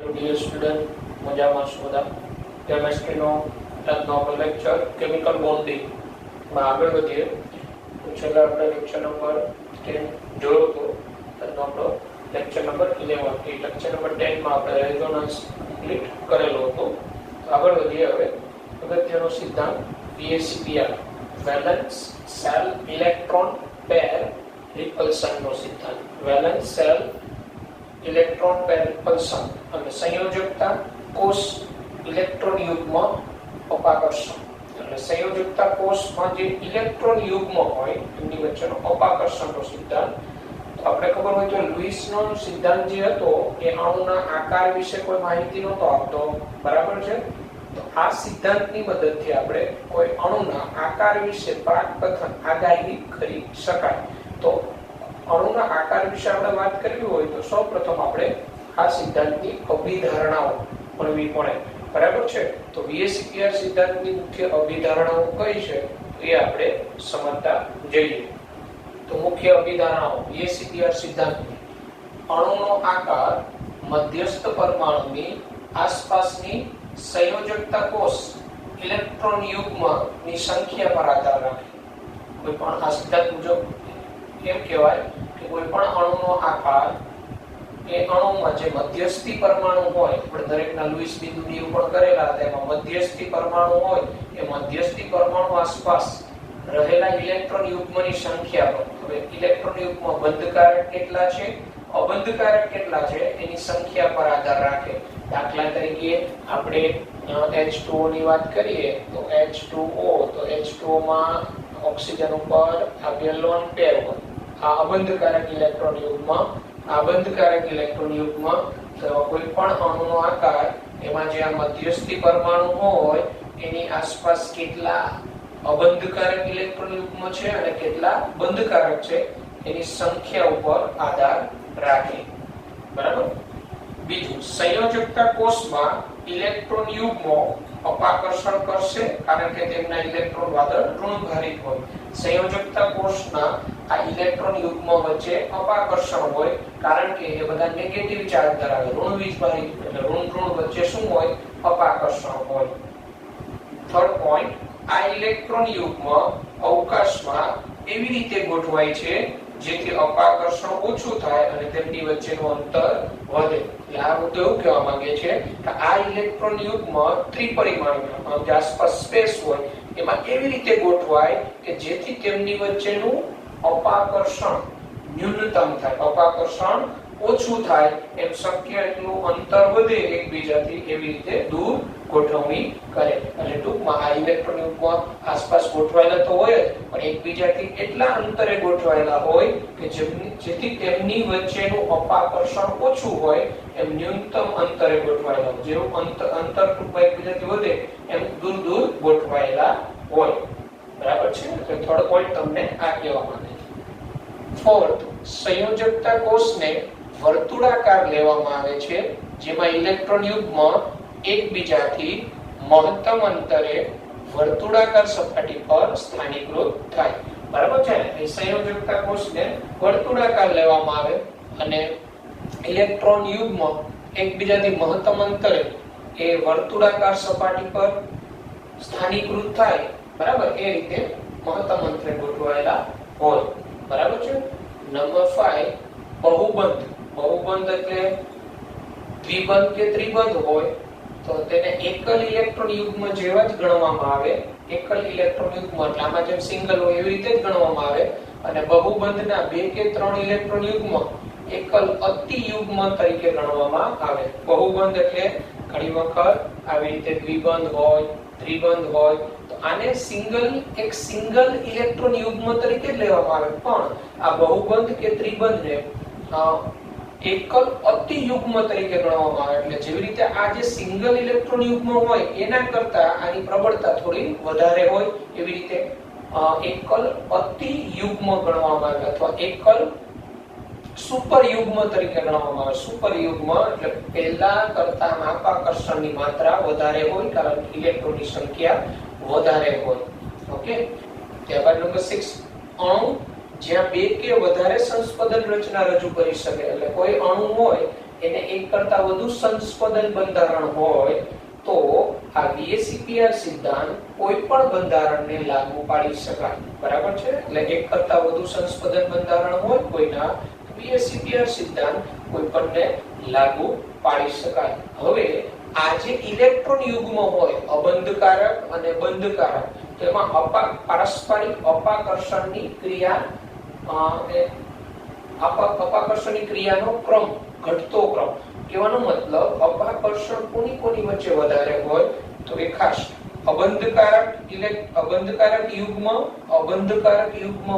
તો dear student મજામાં છો બધા? કેમેસ્ટ્રીનો આજનો આપણો લેક્ચર કેમિકલ બોન્ડિંગ માં આગળ વધીએ તો છેલ્લે આપણે લેક્ચર નંબર 10 જોયો હતો. આજનો આપણો લેક્ચર નંબર 11 એ લેક્ચર નંબર 10 માં આપણે રેઝોનન્સ કમ્પ્લીટ કરેલો હતો. તો આગળ વધીએ હવે અગત્યનો સિદ્ધાંત VSEPR valence cell electron pair રિપલ્શન નો સિદ્ધાંત. વેલેન્સ સેલ ઇલેક્ટ્રોન પેર રિપલ્શન અને સંયોજકતા કોષ ઇલેક્ટ્રોન યુગ્મ અપાકર્ષણ. એટલે સંયોજકતા કોષમાં જે ઇલેક્ટ્રોન યુગ્મ હોય એમની વચ્ચેનો અપાકર્ષણનો સિદ્ધાંત. તો આપણે ખબર હોય તો લુઈસનો સિદ્ધાંત જે હતો એ અણુના આકાર વિશે કોઈ માહિતી નહોતો આપતો, બરાબર છે? તો આ સિદ્ધાંતની મદદથી આપણે કોઈ અણુના આકાર વિશે પ્રાકકથન આગાહી કરી શકાય. તો અણુના આકાર વિશે આપણે વાત કરવી હોય તો સૌપ્રથમ આપણે આ સિદ્ધાંતની અભિધારણાઓ ભણવી પડે, બરાબર છે? તો VSEPR સિદ્ધાંતની મુખ્ય અભિધારણાઓ કઈ છે એ આપણે સમજતા જઈએ. તો મુખ્ય અભિધારણાઓ VSEPR સિદ્ધાંતની: અણુનો આકાર મધ્યસ્થ પરમાણુની આસપાસની સંયોજકતા કોષ ઇલેક્ટ્રોન યુગ્મની સંખ્યા પર આધાર રાખે. કોઈ પણ આ સિદ્ધાંત મુજબ એમ કહેવાય કે કોઈ પણ અણુનો આકાર એ અણુમાં જે મધ્યસ્થી પરમાણુ હોય, આપણે દરેકના લુઈસ બિંદુ નિરૂપણ કરેલા હતા, એમાં મધ્યસ્થી પરમાણુ હોય એ મધ્યસ્થી પરમાણુ આસપાસ રહેલા ઇલેક્ટ્રોન યુગ્મની સંખ્યા પર, હવે ઇલેક્ટ્રોન યુગ્મ બંધકારક કેટલા છે, અબંધકારક કેટલા છે એની સંખ્યા પર આધાર રાખે. દાખલા તરીકે આપણે H2O ની વાત કરીએ તો H2O, તો H2O માં ઓક્સિજન ઉપર આ બે લોન પેર હોય, આ અબંધકારક ઇલેક્ટ્રોન યુગ્મ, આ બંધકારક ઇલેક્ટ્રોન યુગ્મ. તો કોઈ પણ અણુનો આકાર એમાં જે આ મધ્યસ્થી પરમાણુ હોય એની આસપાસ કેટલા અબંધકારક ઇલેક્ટ્રોન યુગ્મ છે અને કેટલા બંધકારક છે એની સંખ્યા ઉપર આધાર રાખે, બરાબર? બીજું, સંયોજકતા કોષમાં ઇલેક્ટ્રોન યુગ્મો અપાકર્ષણ કરશે કારણ કે તેમના ઇલેક્ટ્રોન વાદળ ઋણભારિત હોય. સંયોજકતા કોષના આ ઇલેક્ટ્રોન યુગ્મ વચ્ચે અપાકર્ષણ હોય કારણ કે એ બધા નેગેટિવ ચાર્જ ધરાવે, ઋણ વીજભારિત, એટલે ઋણ વચ્ચે શું હોય? અપાકર્ષણ હોય. થર્ડ પોઈન્ટ, આ ઇલેક્ટ્રોન યુગ્મ અવકાશમાં એવી રીતે ગોઠવાય છે જેથી અપાકર્ષણ ઓછું થાય અને તેમની વચ્ચેનું અંતર વધે. એટલે આ મુદ્દો એવું કહેવા માંગે છે કે આ ઇલેક્ટ્રોન યુગ્મ ત્રિપરિમાણીય જે આસપાસ સ્પેસ હોય એમાં એવી રીતે ગોઠવાય કે જેથી તેમની વચ્ચેનું અપાકર્ષણ ન્યૂનતમ થાય, અપાકર્ષણ ઓછું થાય, એમ શક્ય એટલું અંતર વધે એકબીજાથી એવી રીતે દૂર ગોઠવણી કરે. એટલે ટૂંકમાં આ ઇલેક્ટ્રોન યુગ્મ આસપાસ ગોઠવાયેલા તો હોય જ, પણ એકબીજાથી એટલા અંતરે ગોઠવાયેલા હોય કે જેથી તેમની વચ્ચેનું અપાકર્ષણ ઓછું હોય એમ ન્યૂનતમ અંતરે ગોઠવાયેલા હોય. જેવું અંતર ટૂંકમાં એકબીજાથી વધે એમ દૂર દૂર ગોઠવાયેલા હોય, બરાબર છે? તો થર્ડ પોઈન્ટ તમને આ કહેવા માંગે છે. ફોર્થ, સંયોજકતા કોષને વર્તુળાકાર લેવામાં આવે છે જેમાં ઇલેક્ટ્રોન યુગ્મ એકબીજાથી મહત્તમ અંતરે વર્તુળાકાર સપાટી પર સ્થાનીકૃત થાય, બરાબર છે? એ સંયોજકતા કોષને વર્તુળાકાર લેવામાં આવે અને ઇલેક્ટ્રોન યુગ્મ એકબીજાથી મહત્તમ અંતરે એ વર્તુળાકાર સપાટી પર સ્થાનીકૃત થાય, બરાબર? એ રીતે મહત્તમ અંતરે ગોઠવાયેલા હોય, બરાબર છે? નંબર 5, બહુબંધ. બહુબંધ એટલે દ્વિબંધ કે ત્રિબંધ હોય તો તેને એકલ ઇલેક્ટ્રોન યુગ્મ જેવા જ ગણવામાં આવે. એકલ ઇલેક્ટ્રોન યુગ્મ એટલે આમાં જેમ સિંગલ હોય એવી રીતે જ ગણવામાં આવે. અને બહુબંધના 2 કે 3 ઇલેક્ટ્રોન યુગ્મ એકલ અતિ યુગ્મ તરીકે ગણવામાં આવે. બહુબંધ એટલે ઘણી વખત આવી રીતે દ્વિબંધ હોય, ત્રિબંધ હોય, તો આને એક સિંગલ ઇલેક્ટ્રોન યુગ્મ તરીકે જ લેવામાં આવે. પણ આ બહુબંધ કે ત્રિબંધને એકલ અતિ યુગ્મ તરીકે ગણવામાં આવે. એટલે જેવી રીતે આ જે સિંગલ ઇલેક્ટ્રોન યુગ્મ હોય એના કરતા આની પ્રબળતા થોડી વધારે હોય, એવી રીતે એકલ અતિ યુગ્મ ગણવામાં આવે અથવા એકલ સુપર યુગ્મ તરીકે ગણવામાં આવે. સુપર યુગ્મ એટલે પહેલા કરતા અપાકર્ષણની માત્રા વધારે હોય કારણ કે ઇલેક્ટ્રોનની સંખ્યા વધારે હોય. ઓકે, ત્યારબાદ નંબર 6, અણુ જ્યાં બે કે વધારે સંસ્પંદન રચના રજૂ કરી શકે. એટલે કોઈ અણુ હોય એને એક કરતા વધુ સંસ્પંદન બંધારણ હોય તો આ VSEPR સિદ્ધાંત કોઈ પણ બંધારણને લાગુ પાડી શકાય. બરાબર છે? એટલે એક કરતા વધુ સંસ્પંદન બંધારણ હોય કોઈના, VSEPR સિદ્ધાંત કોઈ પણને લાગુ પાડી શકાય. હવે આ જે ઇલેક્ટ્રોન યુગ્મ હોય અબંધકારક અને બંધકારક, તેમાં પારસ્પરિક અપાકર્ષણની ક્રિયા અપાકર્ષણની ક્રિયાનો ક્રમ ઘટતો ક્રમ. કહેવાનો મતલબ અપાકર્ષણ કોની વચ્ચે વધારે હોય તો એ ખાસ અબંધકારક યુગ્મ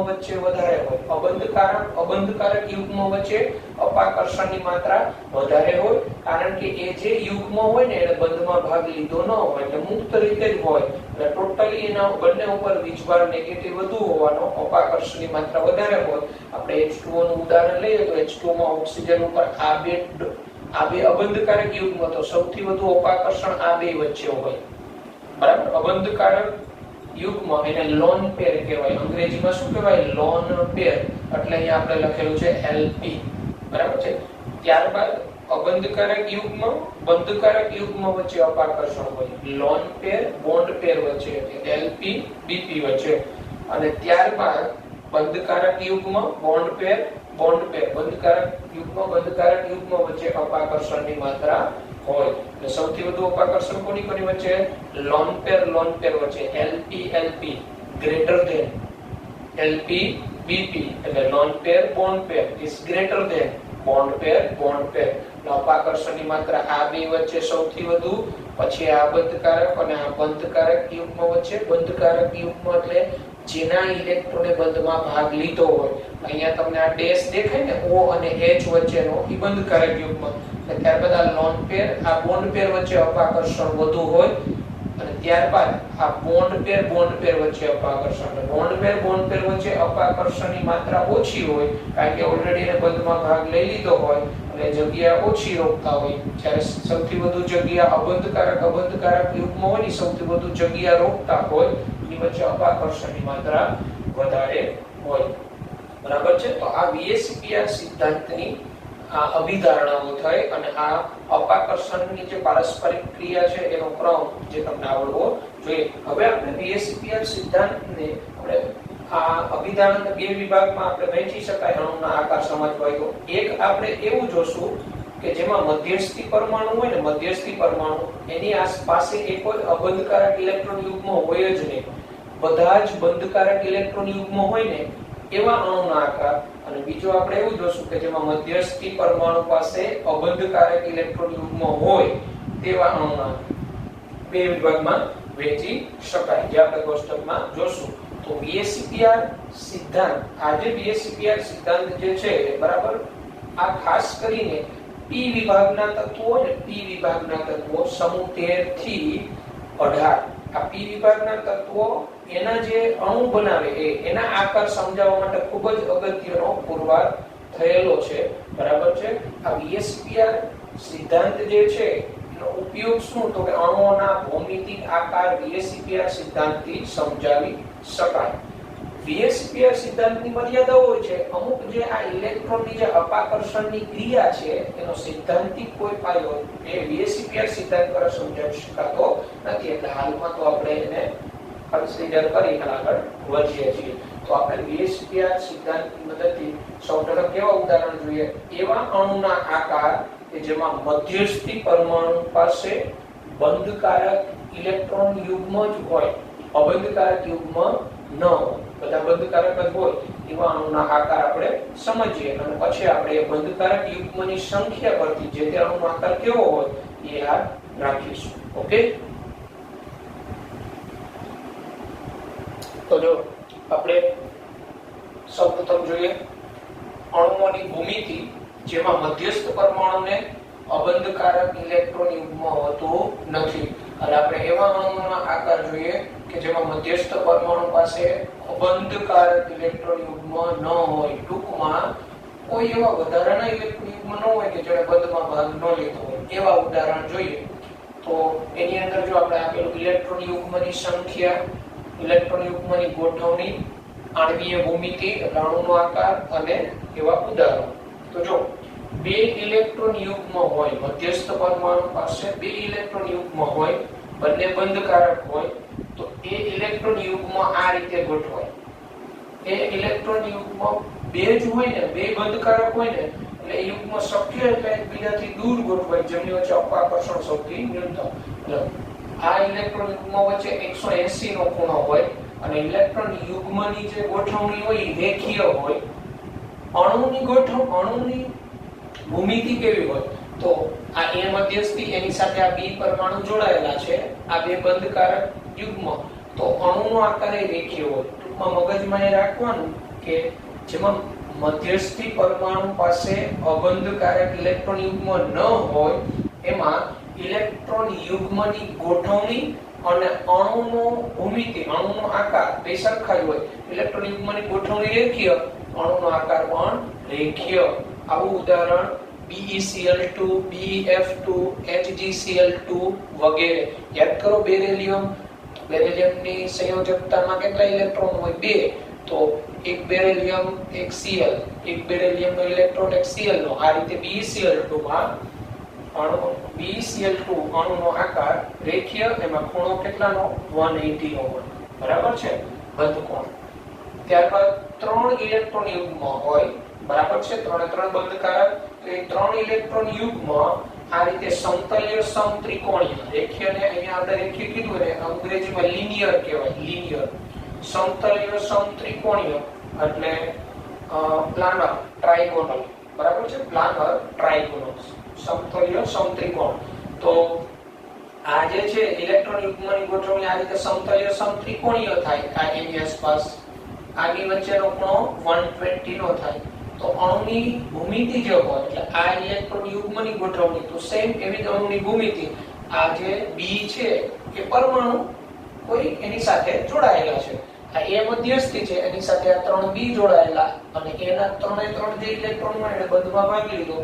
વચ્ચે વધારે હોય. અબંધકારક યુગ્મ વચ્ચે અપાકર્ષણની માત્રા વધારે હોય, કારણ કે એ જે યુગ્મ હોય ને એને બંધમાં ભાગ લીધો ન હોય એટલે મુક્ત રીતે જ હોય એટલે ટોટલી એના બંને ઉપર વીજભાર નેગેટિવ વધુ હોવાનો અપાકર્ષણની માત્રા વધારે હોય. આપણે H2O નું ઉદાહરણ લઈએ તો H2O માં ઓક્સિજન ઉપર આ બે અબંધકારક યુગ્મ તો સૌથી વધુ અપાકર્ષણ આ બે વચ્ચે હોય. બરાબર? અબંધકારક યુગ્મ એને લોન પેર કહેવાય. અંગ્રેજીમાં શું કહેવાય? Lone pair. એટલે અહીંયા આપણે લખેલું છે LP. બરાબર છે? ત્યારબાદ અબંધકારક યુગ્મ બંધકારક યુગ્મ વચ્ચે અપાકર્ષણ હોય. લોન પેર બોન્ડ પેર વચ્ચે LP BP વચ્ચે. અને ત્યારબાદ બંધકારક યુગ્મ બોન્ડ પેર બંધકારક યુગ્મ વચ્ચે અપાકર્ષણની માત્રા હોય. એટલે સૌથી વધુ અપાકર્ષણ કોની વચ્ચે? લોન પેર વચ્ચે. LP greater than LP BP. એટલે lone pair bond pair is greater than bond pair. અપાકર્ષણની માત્રા આ બે વચ્ચે સૌથી વધુ, પછી આ બંધકારક અને આ બંધકારક યુગ્મ વચ્ચે. બંધકારક યુગ્મ એટલે જેના ઇલેક્ટ્રોને બંધમાં ભાગ લીધો હોય. અહીંયા તમને આ ડેશ દેખાય ને O અને H વચ્ચેનો એ બંધકારક યુગ્મ. ત્યારબાદ આ લોન પેર આ બોન્ડ પેર વચ્ચે અપાકર્ષણ વધુ હોય અને ત્યારબાદ આ બોન્ડ પેર વચ્ચે અપાકર્ષણ. બોન્ડ પેર વચ્ચે અપાકર્ષણની માત્રા ઓછી હોય કારણ કે ઓલરેડી એને બંધમાં ભાગ લઈ લીધો હોય અને જગ્યા ઓછી રોકતા હોય. જ્યારે સૌથી વધુ જગ્યા અબંધકારક યુગ્મ હોય ને સૌથી વધુ જગ્યા રોકતા હોય, એની વચ્ચે અપાકર્ષણની માત્રા વધારે હોય. બરાબર છે? તો આ VSEPR સિદ્ધાંતની આ અભિધારણાઓ થઈ અને આ અપાકર્ષણની જે પારસ્પરિક ક્રિયા છે એનો ક્રમ જે તમને આવડવો જોઈએ. હવે આપણે VSEPR સિદ્ધાંતને આપણે આ અભિધારણા બે વિભાગમાં આપણે વહેંચી શકાય અણુના આકાર સમજવા હોય તો. એક આપણે એવું જોશું કે જેમાં મધ્યસ્થી પરમાણુ હોય ને, મધ્યસ્થી પરમાણુ એની આસપાસે એક કોઈ અબંધકારક ઇલેક્ટ્રોન યુગ્મ હોય જ નહીં. બધા જ બંધકારક ઇલેક્ટ્રોન યુગ્મ હોય ને એવા અણુના આકાર. અને બીજો આપણે એવું જોશું કે જેમાં મધ્યસ્થી પરમાણુ પાસે અબંધકારક ઇલેક્ટ્રોન યુગ્મ હોય તેવા અણુના બે વિભાગમાં વહેંચી શકાય, જે આપણે કોષ્ટકમાં જોશું. તો VSEPR સિદ્ધાંત, આ જે VSEPR સિદ્ધાંત જે છે બરાબર, આ ખાસ કરીને P વિભાગના તત્વો અને P વિભાગના તત્વો સમૂહ 13 થી 18 આ P વિભાગના તત્વો એના જે અણુ બનાવે એના આકાર સમજાવવા માટે ખૂબ જ અગત્યનો પુરવાર થયેલો છે. બરાબર છે? આ VSEPR સિદ્ધાંત જે છે એનો ઉપયોગ શું તો કે અણુઓના ભૌમિતિક આકાર VSEPR સિદ્ધાંતથી સમજાવી શકાય. VSEPR સિદ્ધાંતની મર્યાદાઓ હોય છે. અમુક જે આ ઇલેક્ટ્રોનની જે અપાકર્ષણની ક્રિયા છે એનો સિદ્ધાંતિક કોઈ પાયો એ VSEPR સિદ્ધાંત દ્વારા સમજાવી શકાતો નથી. એટલે હાલમાં તો આપણે એને કન્સિડર કરી આગળ વધીએ છીએ. તો આપણે VSEPR સિદ્ધાંતની મદદથી સૌપ્રથમ કેવા ઉદાહરણ જોઈએ? એવા અણુના આકાર કે જેમાં મધ્યસ્થી પરમાણુ પાસે બંધકારક ઇલેક્ટ્રોન યુગ્મ જ હોય, અબંધકારક યુગ્મ ન હોય. બધા બંધકારક જ હોય એવા અણુના આકાર આપણે સમજીએ અને પછી આપણે એ બંધકારક યુગ્મની સંખ્યા પરથી જે તે અણુનો આકાર કેવો હોય એ યાદ રાખીશું. ઓકે? તો જો આપણે સૌપ્રથમ જોઈએ અણુઓની ભૂમિતિ જેમાં મધ્યસ્થ પરમાણુને અબંધકારક ઇલેક્ટ્રોન યુગ્મ હોતું નથી. અને આપણે એવા અણુઓના આકાર જોઈએ કે જેમાં મધ્યસ્થ પરમાણુ પાસે અબંધકારક ઇલેક્ટ્રોન યુગ્મ ન હોય. ટૂંકમાં કોઈ એવા વધારાના ઇલેક્ટ્રોન યુગ્મ ન હોય કે જેણે બંધમાં ભાગ ન લીધો હોય. એવા ઉદાહરણ જોઈએ તો એની અંદર જો આપણે આપેલું ઇલેક્ટ્રોન યુગ્મની સંખ્યા, ઇલેક્ટ્રોન યુગ્મની ગોઠવણી, આણ્વીય ભૂમિતિ, અણુનો આકાર અને એવા ઉદાહરણો. તો જો બે ઇલેક્ટ્રોન યુગ્મ હોય, મધ્યસ્થ પરમાણુ પાસે બે ઇલેક્ટ્રોન યુગ્મ હોય, બંને બંધકારક હોય, તો એ ઇલેક્ટ્રોન યુગ્મ આ રીતે ગોઠવાય. એ ઇલેક્ટ્રોન યુગ્મ બે જ હોય ને, બે બંધકારક હોય ને, એટલે યુગ્મ શક્ય એટલે એકબીજાથી દૂર ગોઠવાય, જેમની વચ્ચે અપાકર્ષણ શક્તિ ન્યૂનતમ. એટલે આ ઇલેક્ટ્રોન યુગ્મ વચ્ચે 180 નો ખૂણો હોય અને ઇલેક્ટ્રોન યુગ્મની જે ગોઠવણી હોય એ રેખીય હોય. અણુની ભૂમિતિ કેવી હોય? તો આ A મધ્યસ્થી એની સાથે આ B પરમાણુ જોડાયેલા છે, આ બે બંધકારક યુગ્મ, તો અણુનો આકાર એ રેખીય હોય. ટૂંકમાં મગજમાં એ રાખવાનું કે જેમાં મધ્યસ્થી પરમાણુ પાસે અબંધકારક ઇલેક્ટ્રોન યુગ્મ ન હોય, એમાં ઇલેક્ટ્રોન યુગ્મની ગોઠવણી અને અણુનો ભૂમિતિ, અણુનો આકાર બે સરખા જ હોય. ઇલેક્ટ્રોન યુગ્મની ગોઠવણી રેખીય, અણુનો આકાર પણ રેખીય. આવું ઉદાહરણ BeCl2, BeF2, HgCl2 વગેરે. યાદ કરો બેરિલિયમની સંયોજકતામાં કેટલા ઇલેક્ટ્રોન હોય? 2. તો એક બેરિલિયમ એક Cl, એક બેરિલિયમનો ઇલેક્ટ્રોન એક Cl નો. આ રીતે BeCl2 માં BeCl2 અણુનો આકાર રેખીય, એમાં ખૂણો કેટલાનો? 180 નો હોય. બરાબર છે? બંધકોણ. ત્યારબાદ 3 ઇલેક્ટ્રોન યુગ્મ હોય, બરાબર છે? 3 બંધકારક. તો એ 3 ઇલેક્ટ્રોન યુગ્મ આ રીતે સમતલ્ય સમત્રિકોણીય, રેખીય ને અહીંયા આપણે રેખીય કીધું ને, અંગ્રેજીમાં લિનિયર કહેવાય, લિનિયર. સમતલ્ય સમત્રિકોણીય એટલે પ્લાનર ટ્રાયગોનલ, બરાબર છે? પ્લાનર ટ્રાયગોનલ, સમતલ્ય સમત્રિકોણ. તો આ જે છે ઇલેક્ટ્રોન યુગ્મની ગોઠવણી આ રીતે સમતલ્ય સમત્રિકોણીય થાય. આ એની આસપાસ આની વચ્ચેનો ખૂણો 120 નો થાય. તો અણુની ભૂમિતિ જે હોય, એટલે આ ઇલેક્ટ્રોન યુગ્મની ગોઠવણી તો સેમ એવી જ અણુની ભૂમિતિ. આ જે B છે એ પરમાણુ કોઈ એની સાથે જોડાયેલા છે. આ A મધ્યસ્થી છે, એની સાથે આ 3 B જોડાયેલા, અને એના 3 જે ઇલેક્ટ્રોન મળે એટલે બંધમાં ભાગ લીધો,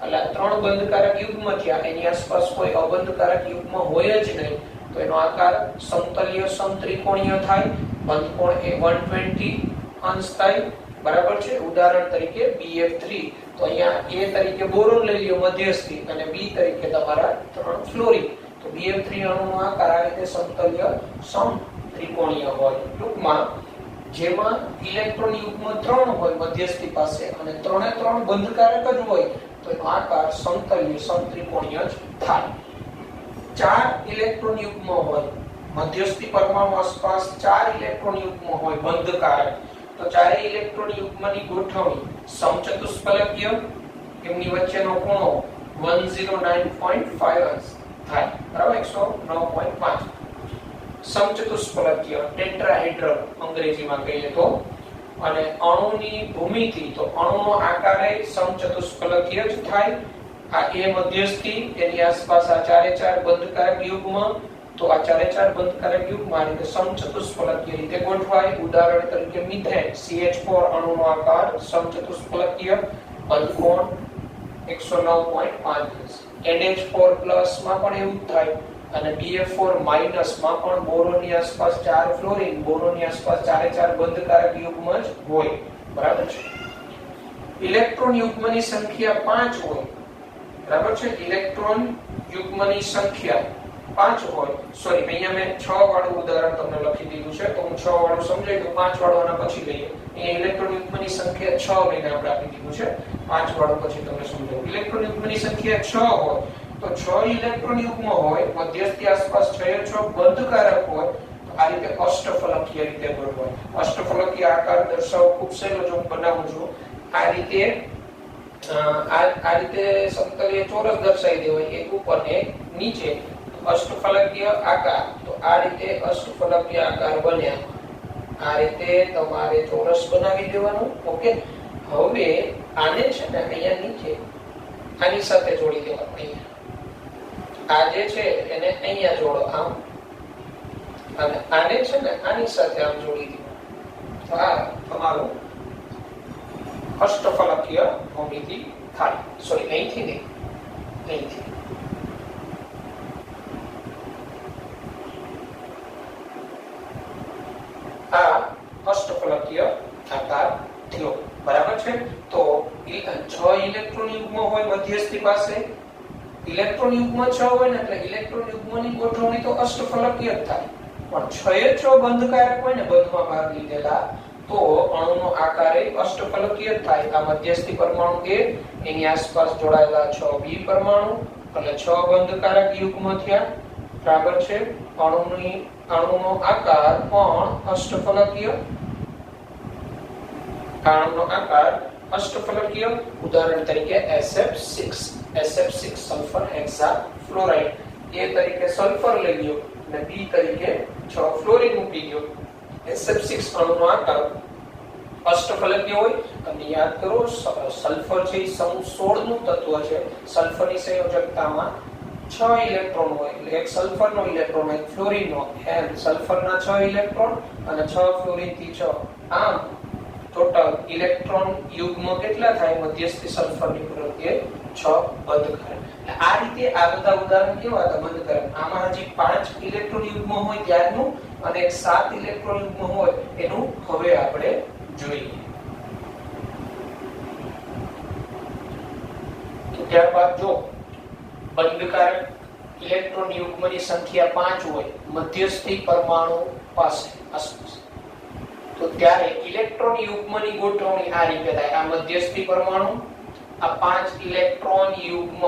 એટલે 3 બંધકારક યુગ્મ થયા. એની આસપાસ કોઈ અબંધકારક યુગ્મ હોય જ નહીં, તો એનો આકાર સમતલ્ય સમત્રિકોણીય થાય. બંધકોણ એ 120 અંશ થાય. બરાબર છે? ઉદાહરણ તરીકે BF3. તો અહીંયા A તરીકે બોરોન લઈ લ્યો મધ્યસ્થી, અને B તરીકે તમારા 3 ફ્લોરિન. તો BF3 અણુનો આકાર આ રીતે સમતલ્ય સમત્રિકોણીય હોય. ટૂંકમાં જેમાં ઇલેક્ટ્રોન યુગ્મ 3 હોય મધ્યસ્થી પાસે, અને 3 બંધકારક જ હોય, તો એનો આકાર સમતલ્ય સમત્રિકોણીય જ થાય. 4 ઇલેક્ટ્રોન યુગ્મ હોય મધ્યસ્થી પરમાણુ આસપાસ, 4 ઇલેક્ટ્રોન યુગ્મ હોય બંધકારક, તો ચારેય ઇલેક્ટ્રોન યુગ્મની ગોઠવણી સમચતુષ્ફલકીય, એમની વચ્ચેનો ખૂણો 109.5 અંશ થાય. બરાબર? 109.5. સમચતુષ્ફલકીય ટેટ્રાહેડ્રલ અંગ્રેજીમાં કહીએ તો. અને અણુની ભૂમિતિ, તો અણુનો આકાર એ સમચતુષ્ફલકીય જ થાય. આ A મધ્યસ્થી, એની આસપાસ આ 4 બંધકારક યુગ્મ, તો આ 4 બંધકારક યુગ્મ આ રીતે સમચતુષ્ફલકીય રીતે ગોઠવાય. ઉદાહરણ તરીકે મિથેન CH4 અણુનો આકાર સમચતુષ્ફલકીય, બંધકોણ 109.5. NH4+ માં પણ એવું જ થાય. અને BF4- માં પણ બોરોનની આસપાસ 4 ફ્લોરિન, બોરોનની આસપાસ 4 બંધકારક યુગ્મ જ હોય. બરાબર છે? ઇલેક્ટ્રોન યુગ્મની સંખ્યા 5 હોય. બરાબર છે? ઇલેક્ટ્રોન યુગ્મની સંખ્યા 5 હોય. સોરી, અહીંયા મેં 6 વાળું ઉદાહરણ તમને લખી દીધું છે, તો હું 6 વાળું સમજાવી દઉં. 5 વાળું આના પછી લઈએ. અહીંયા ઇલેક્ટ્રોન યુગ્મની સંખ્યા 6 લઈને આપણે આપી દીધું છે. 5 વાળું પછી તમને સમજાવું. ઇલેક્ટ્રોન યુગ્મની સંખ્યા 6 હોય, તો 6 ઇલેક્ટ્રોન યુગ્મ હોય, મધ્યસ્થી આસપાસ 6 બંધકારક હોય, તો આ રીતે અષ્ટફલકીય રીતે ગોઠવાય. અષ્ટફલકીય આકાર દર્શાવવો ખૂબ સહેલો, જો હું બનાવું છું આ રીતે. આ રીતે સમતલીય ચોરસ દર્શાવી દેવાય, એક ઉપર ને એક નીચે. અષ્ટફલકીય આકાર, તો આ રીતે અષ્ટફલકીય આકાર બન્યા. આ રીતે તમારે ચોરસ બનાવી દેવાનું. ઓકે? હવે આને છે ને અહીંયા નીચે આની સાથે જોડી દેવાનું. અહીંયા આ જે છે એને અહીંયા જોડો આમ, અને આને છે ને આની સાથે આમ જોડી દેવાનું. તો આ તમારું અષ્ટફલકીય ભૂમિતિ થાય. સોરી, અહીંથી નહીં, અહીંથી. આ અષ્ટફલકીય આકાર થયો. બરાબર છે? તો 6 ઇલેક્ટ્રોન યુગ્મ હોય ઇલેક્ટ્રોન યુગ્મ 6 હોય ને એટલે ઇલેક્ટ્રોન યુગ્મની ગોઠવણી તો અષ્ટફલકીય જ થાય, પણ 6 એ 6 બંધકારક હોય ને બંધમાં ભાગ લીધેલા તો અણુનો આકાર એ અષ્ટફલકીય જ થાય. આ મધ્યસ્થી પરમાણુ A એની આસપાસ જોડાયેલા 6 B પરમાણુ એટલે 6 બંધકારક યુગ્મ થયા. બરાબર છે. અણુનો આકાર પણ અષ્ટફલકીય, અણુનો આકાર અષ્ટફલકીય. ઉદાહરણ તરીકે SF6 સલ્ફર હેક્સાફ્લોરાઇડ, A તરીકે સલ્ફર લઈ લ્યો અને B તરીકે 6 ફ્લોરિન મૂકી દો. SF6 અણુનો આકાર અષ્ટફલકીય હોય. તમને યાદ કરો સલ્ફર છે એ સમૂહ 16 નું તત્વ છે. સલ્ફરની સંયોજકતામાં 6 ઇલેક્ટ્રોન હોય એટલે એક સલ્ફરનો ઇલેક્ટ્રોન એક ફ્લોરિનનો, એમ સલ્ફરના 6 ઇલેક્ટ્રોન અને 6 ફ્લોરિન થી 6, આમ ટોટલ ઇલેક્ટ્રોન યુગ્મ કેટલા થાય મધ્યસ્થી સલ્ફરની પ્રત્યે 6 બંધકારક. આ રીતે આ બધા ઉદાહરણ કેવા હતા બંધકારક. આમાં હજી 5 ઇલેક્ટ્રોન યુગ્મ હોય ત્યારનું અને એક 7 ઇલેક્ટ્રોન યુગ્મ હોય એનું હવે આપણે જોઈએ. તો ત્યારબાદ જો બંધકારક ઇલેક્ટ્રોન યુગ્મની સંખ્યા 5 હોય મધ્યસ્થી પરમાણુ પાસે આસપાસ, તો ત્યારે ઇલેક્ટ્રોન યુગ્મની ગોઠવણી આ રીતે થાય. આ મધ્યસ્થી પરમાણુ, આ 5 ઇલેક્ટ્રોન યુગ્મ,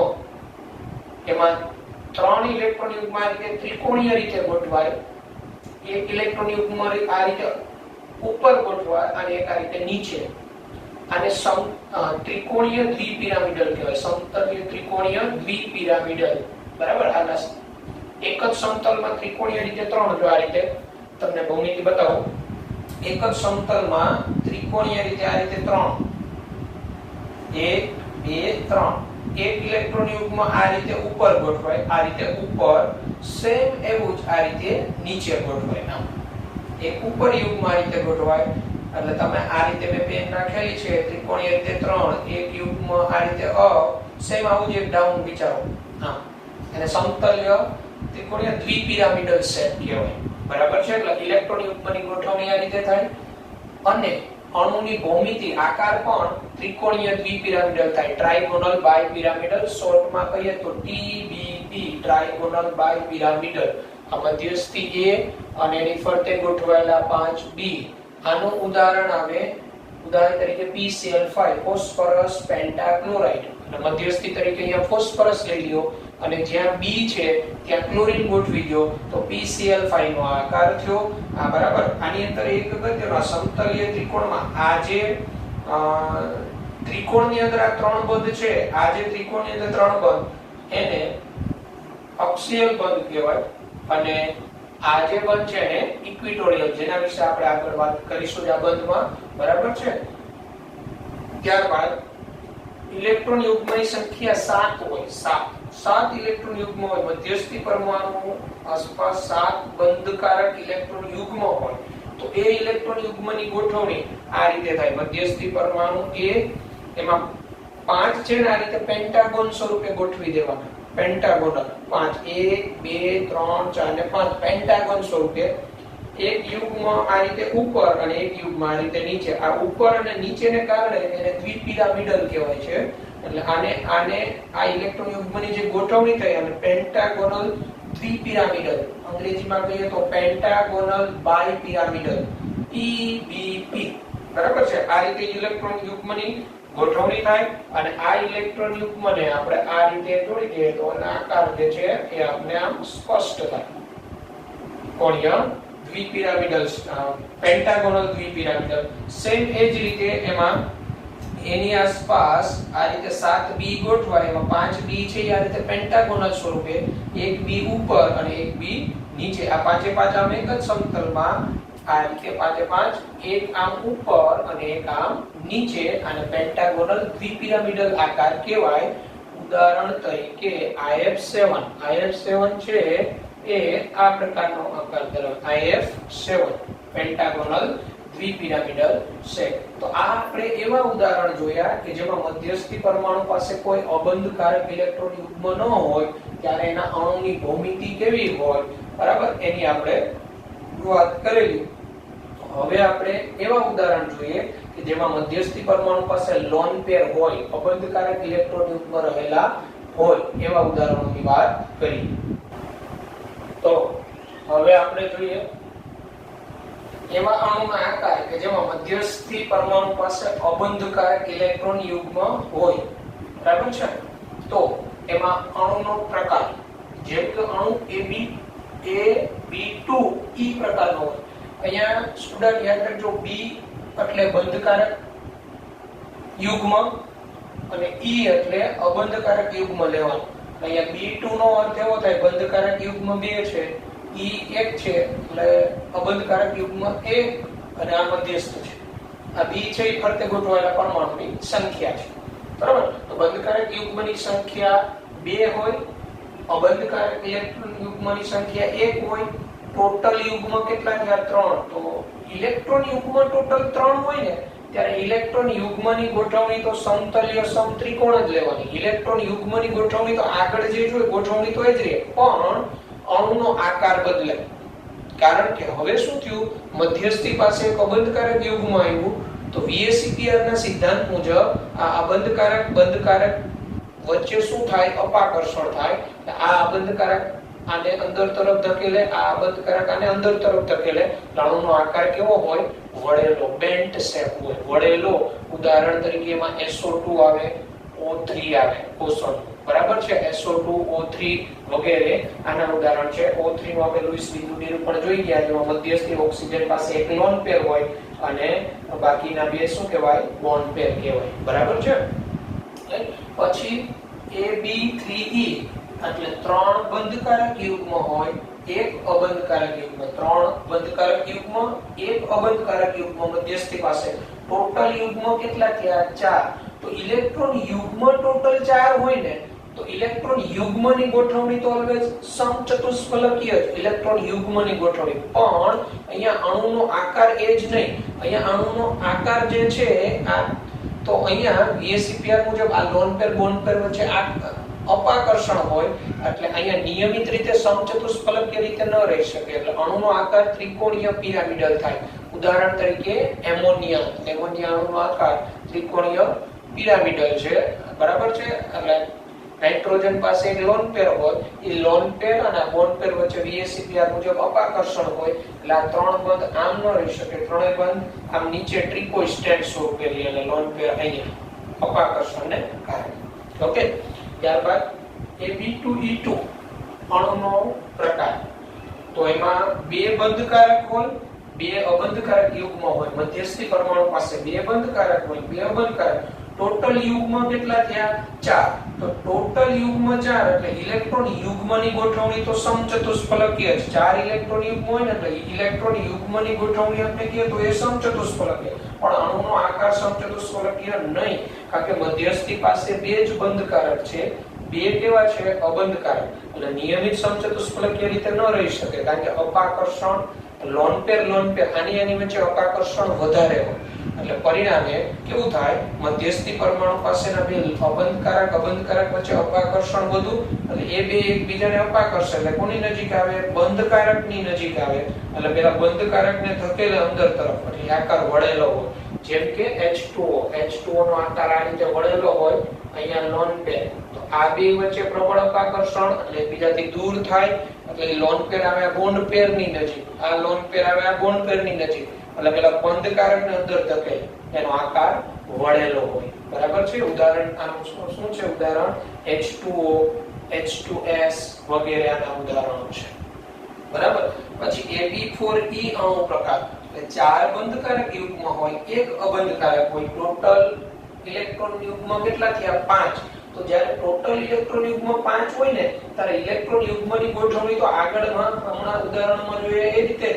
એમાં 3 ઇલેક્ટ્રોન યુગ્મ આ રીતે ત્રિકોણીય રીતે ગોઠવાય, એક ઇલેક્ટ્રોન યુગ્મ આ રીતે ઉપર ગોઠવાય અને એક આ રીતે નીચે. આને ત્રિકોણીય દ્વિપિરામિડલ કહેવાય. સમતલીય ત્રિકોણીય દ્વિપિરામિડલ. બરાબર. આના એક જ સમતલમાં ત્રિકોણીય રીતે 3, જો આ રીતે તમને ભૌમિતિ બતાવું, એક જ સમતલમાં ત્રિકોણીય રીતે આ રીતે 3, 1 2 3, એક ઇલેક્ટ્રોન યુગ્મ આ રીતે ઉપર ગોઠવાય, આ રીતે ઉપર, સેમ એવું જ આ રીતે નીચે ગોઠવાય. આમ એક ઉપર યુગ્મ આ રીતે ગોઠવાય એટલે તમે આ રીતે મેં પેન નાખેલી છે ત્રિકોણીય રીતે 3, એક યુગ્મ આ રીતે સેમ આવું જ એક ડાઉન વિચારો. હા, એને સમતલ્ય ત્રિકોણીય દ્વિપિરામિડલ સેટ કહેવાય. બરાબર છે. એટલે ઇલેક્ટ્રોન યુગ્મની ગોઠવણી આ રીતે થાય અને અણુની ભૌમિતિ આકાર પણ ત્રિકોણીય દ્વિપિરામિડલ થાય. ટ્રાયગોનલ બાયપિરામિડલ, શોર્ટમાં કહીએ તો TBP, ટ્રાયગોનલ બાયપિરામિડલ. આ મધ્યસ્થી A અને એની ફરતે ગોઠવાયેલા 5 B. આનું ઉદાહરણ આવે, ઉદાહરણ તરીકે PCl5 ફોસ્ફરસ પેન્ટાક્લોરાઇડ, અને મધ્યસ્થી તરીકે અહીંયા ફોસ્ફરસ લઈ લ્યો અને જ્યાં B છે ત્યાં ક્લોરીન ગોઠવી દો તો PCl5 નો આકાર થયો. આ બરાબર. આની અંદર એક અગત્યનો સમતલીય ત્રિકોણમાં આ જે ત્રિકોણની અંદર આ 3 બંધ છે, આ જે ત્રિકોણની અંદર 3 બંધ એને અક્ષીય બંધ કહેવાય અને આ જે બંધ છે એને ઇક્વિટોરિયલ, જેના વિશે આપણે આગળ વાત કરીશું આ બંધમાં. બરાબર છે. ત્યારબાદ ઇલેક્ટ્રોન યુગ્મની સંખ્યા 7 હોય. 7 ઇલેક્ટ્રોન યુગ્મ હોય મધ્યસ્થી પરમાણુ આસપાસ 7 બંધકારક ઇલેક્ટ્રોન યુગ્મ હોય તો એ ઇલેક્ટ્રોન યુગ્મની ગોઠવણી આ રીતે થાય. મધ્યસ્થી પરમાણુ A, એમાં 5 છે ને આ રીતે પેન્ટાગોન સ્વરૂપે ગોઠવી દેવાના. પેન્ટાગોનલ 5, 1 2 3 4 અને 5 પેન્ટાગોન સ્વરૂપે. એક યુગ્મ આ રીતે ઉપર અને એક યુગ્મ આ રીતે નીચે. આ ઉપર અને નીચેને કારણે એને દ્વિપિરામિડલ કહેવાય છે. એટલે આને આ ઇલેક્ટ્રોન યુગ્મની જે ગોઠવણી થઈ અને પેન્ટાગોનલ દ્વિપિરામિડલ, અંગ્રેજીમાં કહીએ તો પેન્ટાગોનલ બાયપિરામિડલ, PBP. બરાબર છે. આ રીતે ઇલેક્ટ્રોન યુગ્મની ગોઠવણી થાય અને આ ઇલેક્ટ્રોન યુગ્મને આપણે આ રીતે જોડી દઈએ તો એનો આકાર જે છે એ આપણે આમ સ્પષ્ટ થાય. કોણીય દ્વિપિરામિડલ, પેન્ટાગોનલ દ્વિપિરામિડલ. સેમ એ જ રીતે એમાં એની આસપાસ આ રીતે 7 B ગોઠવાય, એમાં 5 B છે આ રીતે પેન્ટાગોનલ સ્વરૂપે, એક B ઉપર અને એક B નીચે. આ પાંચે પાંચ આમ એક જ સમતલમાં આ રીતે 5 એક આમ ઉપર અને એક આમ નીચે, અને પેન્ટાગોનલ દ્વિપિરામિડલ આકાર કહેવાય. ઉદાહરણ તરીકે IF7 છે એ આ પ્રકારનો આકાર ધરાવે. IF7 pentagonal દ્વિપિરામિડલ set. તો આ આપણે એવા ઉદાહરણ જોયા કે જેમાં મધ્યસ્થી પરમાણુ પાસે કોઈ અબંધકારક ઇલેક્ટ્રોન યુગ્મ ન હોય ત્યારે એના અણુની ભૌમિતિ કેવી હોય, બરાબર, એની આપણે વાત કરેલી. હવે આપણે એવા ઉદાહરણ જોઈએ કે જેમાં મધ્યસ્થી પરમાણુ પાસે લોન પેર હોય, અબંધકારક ઇલેક્ટ્રોન યુગ્મ રહેલા હોય એવા ઉદાહરણોની વાત કરી. તો હવે આપણે જોઈએ એવા અણુના આકાર કે જેમાં મધ્યસ્થી પરમાણુ પાસે અબંધકારક ઇલેક્ટ્રોન યુગ્મ હોય. બરાબર છે? તો એમાં અણુનો પ્રકાર, જેમ કે અણુ AB2E પ્રકારનો હોય. અહીંયા સ્ટુડન્ટ યાદ રાખજો, B એટલે બંધકારક યુગ્મ અને E એટલે અબંધકારક યુગ્મ લેવાનું. અહીંયા B2 નો અર્થ એવો થાય બંધકારક યુગ્મ 2 છે, E 1 છે એટલે અબંધકારક યુગ્મ 1 અને આ મધ્યસ્થ છે. આ B છે એ ફરતે ગોઠવાયેલા પરમાણુની સંખ્યા છે. બરાબર? તો બંધકારક યુગ્મની સંખ્યા 2 હોય, અબંધકારક ઇલેક્ટ્રોન યુગ્મની સંખ્યા 1 હોય. ટોટલ યુગ્મ કેટલા થયા? 3. તો ઇલેક્ટ્રોન યુગ્મ ટોટલ 3 હોય ને ત્યારે ઇલેક્ટ્રોન યુગ્મની ગોઠવણી તો સમતલીય સમત્રિકોણ જ લેવાની. ઇલેક્ટ્રોન યુગ્મની ગોઠવણી તો આગળ જે જોઈએ ગોઠવણી તો એ જ રહે, પણ અણુનો આકાર બદલાય. કારણ કે હવે શું થયું, મધ્યસ્થી પાસે એક અબંધકારક યુગ્મ આવ્યું, તો VSEPR ના સિદ્ધાંત મુજબ આ અબંધકારક બંધકારક વચ્ચે શું થાય? અપાકર્ષણ થાય. આ અબંધકારક આને અંદર તરફ ધકેલે, આ અબંધકારક આને અંદર તરફ ધકેલે. અણુનો આકાર કેવો હોય? વળેલો, બેન્ટ શેપ હોય. વળેલો, ઉદાહરણ તરીકે એમાં SO2 આવે, O3 આવે, ઓઝોન. બરાબર છે? SO2, O3 વગેરે આના ઉદાહરણ છે. O3 નું આપણે લુઈસ નિરૂપણ જોઈ ગયા, જેમાં મધ્યસ્થી ઓક્સિજન પાસે એક લોન પેર હોય અને બાકીના બે શું કહેવાય? બોન્ડ પેર કહેવાય. બરાબર છે? પછી AB3E એટલે 3 બંધકારક યુગ્મ હોય, 1 અબંધકારક યુગ્મ. 3 બંધકારક યુગ્મ, 1 અબંધકારક યુગ્મ મધ્યસ્થી પાસે. ટોટલ યુગ્મ કેટલા થયા? 4. તો ઇલેક્ટ્રોન યુગ્મ ટોટલ 4 હોય ને તો ઇલેક્ટ્રોન યુગ્મની ગોઠવણી તો ઓલવેઝ સમચતુષ્ફલકીય જ. ઇલેક્ટ્રોન યુગ્મની ગોઠવણી, પણ અહીંયા અણુનો આકાર એ જ નહીં. અહીંયા અણુનો આકાર જે છે આ, તો અહીંયા VSEPR મુજબ આ લોન પેર બોન્ડ પેર વચ્ચે આ અપાકર્ષણ હોય એટલે અહીંયા નિયમિત રીતે સમચતુષ્ફલકીય રીતે ન રહી શકે. એટલે અણુનો આકાર ત્રિકોણીય પિરામિડલ થાય. ઉદાહરણ તરીકે એમોનિયા અણુનો આકાર ત્રિકોણીય પિરામિડલ છે. બરાબર છે? એટલે નાઇટ્રોજન પાસે એક લોન પેર હોય, એ લોન પેર અને બોન્ડ પેર વચ્ચે VSEPR મુજબ અપાકર્ષણ હોય એટલે આ 3 બંધ આમ ન રહી શકે. 3 બંધ આમ નીચે ટ્રિકોસ્ટેટ સ્વરૂપે રહે અને લોન પેર અહીંયા અપાકર્ષણને કારણે. ઓકે? ત્યારબાદ AB2E2 અણુનો પ્રકાર. તો એમાં 2 બંધકારક હોય, 2 અબંધકારક યુગ્મ હોય. મધ્યસ્થી પરમાણુ પાસે 2 બંધકારક હોય, 2 અબંધકારક. ટોટલ યુગ્મ કેટલા થયા? 4. તો ટોટલ યુગ્મ 4 એટલે ઇલેક્ટ્રોન યુગ્મની ગોઠવણી તો સમચતુષ્ફલકીય જ. 4 ઇલેક્ટ્રોન યુગ્મ હોય ને એટલે ઇલેક્ટ્રોન યુગ્મની ગોઠવણી આપણે કહીએ તો એ સમચતુષ્ફલકીય, પણ અણુનો આકાર સમચતુષ્ફલકીય નહીં. કારણ કે મધ્યસ્થી પાસે 2 જ બંધકારક છે, 2 કેવા છે? અબંધકારક. એટલે નિયમિત સમચતુષ્ફલકીય રીતે ન રહી શકે કારણ કે અપાકર્ષણ લોન પેર આની વચ્ચે અપાકર્ષણ વધારે હોય. એટલે પરિણામે કેવું થાય? મધ્યસ્થી પરમાણુ પાસેના 2 અબંધકારક વચ્ચે અપાકર્ષણ વધુ, એટલે એ બે એકબીજાને અપાકર્ષે એટલે કોની નજીક આવે? બંધકારકની નજીક આવે. એટલે પેલા બંધકારકને ધકેલે અંદર તરફ એટલે આકાર વળેલો હોય. જેમ કે H2O નો આકાર આ રીતે વળેલો હોય. અહીંયા લોન પેર, તો આ બે વચ્ચે પ્રબળ અપાકર્ષણ એટલે એકબીજાથી દૂર થાય એટલે લોન પેર આવે આ બોન્ડ પેરની નજીક, આ લોન પેર આવે આ બોન્ડ પેરની નજીક. એટલે પેલા બંધકારકને અંદર ધકેલે, એનો આકાર વળેલો હોય. બરાબર છે? ઉદાહરણ આનું શું છે? ઉદાહરણ H2O, H2S વગેરે આના ઉદાહરણો છે. બરાબર? પછી AB4E અણુ પ્રકાર. એટલે 4 બંધકારક યુગ્મ હોય, 1 અબંધકારક હોય. ટોટલ ઇલેક્ટ્રોન યુગ્મ કેટલા થયા? 5. તો જ્યારે ટોટલ ઇલેક્ટ્રોન યુગ્મ 5 હોય ને ત્યારે ઇલેક્ટ્રોન યુગ્મની ગોઠવણી તો આગળમાં હમણાં ઉદાહરણમાં જોઈએ એ રીતે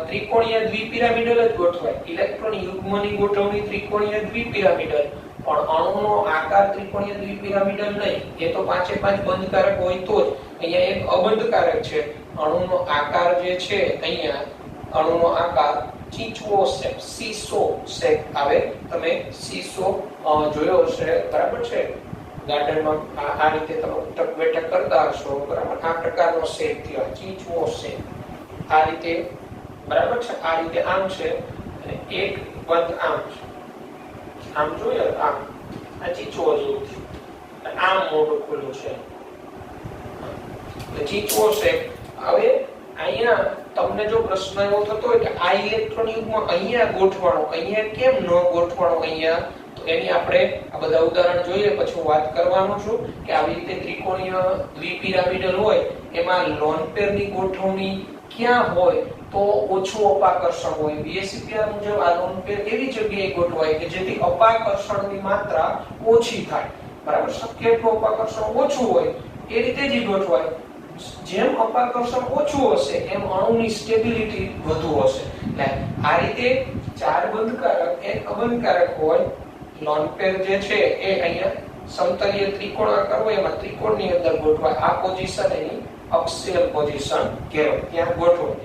ત્રિકોણીય દ્વિપિરામિડલ જ ગોઠવાય. ઇલેક્ટ્રોન યુગ્મની ગોઠવણી ત્રિકોણીય દ્વિપિરામિડલ, પણ અણુનો આકાર ત્રિકોણીય દ્વિપિરામિડલ નહીં. એ તો 5 બંધકારક હોય તો જ. અહીંયા એક અબંધકારક છે. અણુનો આકાર જે છે અહીંયા અણુનો આકાર ચીચવો શેપ, સીસો શેપ આવે. તમે સીસો જોયો હશે. બરાબર છે? ગાર્ડનમાં આ રીતે તમે ઉઠક બેઠક કરતા હશો. બરાબર? આ પ્રકારનો શેપ થયો ચીચવો શેપ. આ રીતે. બરાબર છે? આ રીતે આમ છે અને એક બંધ આમ છે. આમ જોઈએ આમ આ ચીચવો જેવું છે. આમ મોટું ખુલ્લું છે ચીચવો શેપ. હવે અહીંયા તમને જો પ્રશ્ન એવો થતો હોય કે આ ઇલેક્ટ્રોન યુગ્મ અહીંયા ગોઠવાણો, અહીંયા કેમ ન ગોઠવાણો અહીંયા, તો એની આપણે આ બધા ઉદાહરણ જોઈએ પછી હું વાત કરવાનો છું કે આવી રીતે ત્રિકોણીય દ્વિપિરામિડલ હોય એમાં લોન પેરની ગોઠવણી ક્યાં હોય તો ઓછું અપાકર્ષણ હોય. બીએસસીપીઆર મુજબ આ લોન પેર એવી જગ્યાએ ગોઠવાય કે જેથી અપાકર્ષણની માત્રા ઓછી થાય. બરાબર, શક્ય એટલું અપાકર્ષણ ઓછું હોય એ રીતે જ ગોઠવાય. જેમ અપાકર્ષણ ઓછું હશે એમ અણુની સ્ટેબિલિટી વધુ હશે. એટલે આ રીતે ચાર બંધકારક એક અબંધકારક હોય. લોન પેર જે છે એ અહીંયા સમતલીય ત્રિકોણાકાર હોય એમાં ત્રિકોણની અંદર ગોઠવાય. આ પોઝિશન એની અક્સિયલ પોઝિશન કહેવાય, ત્યાં ગોઠવાય.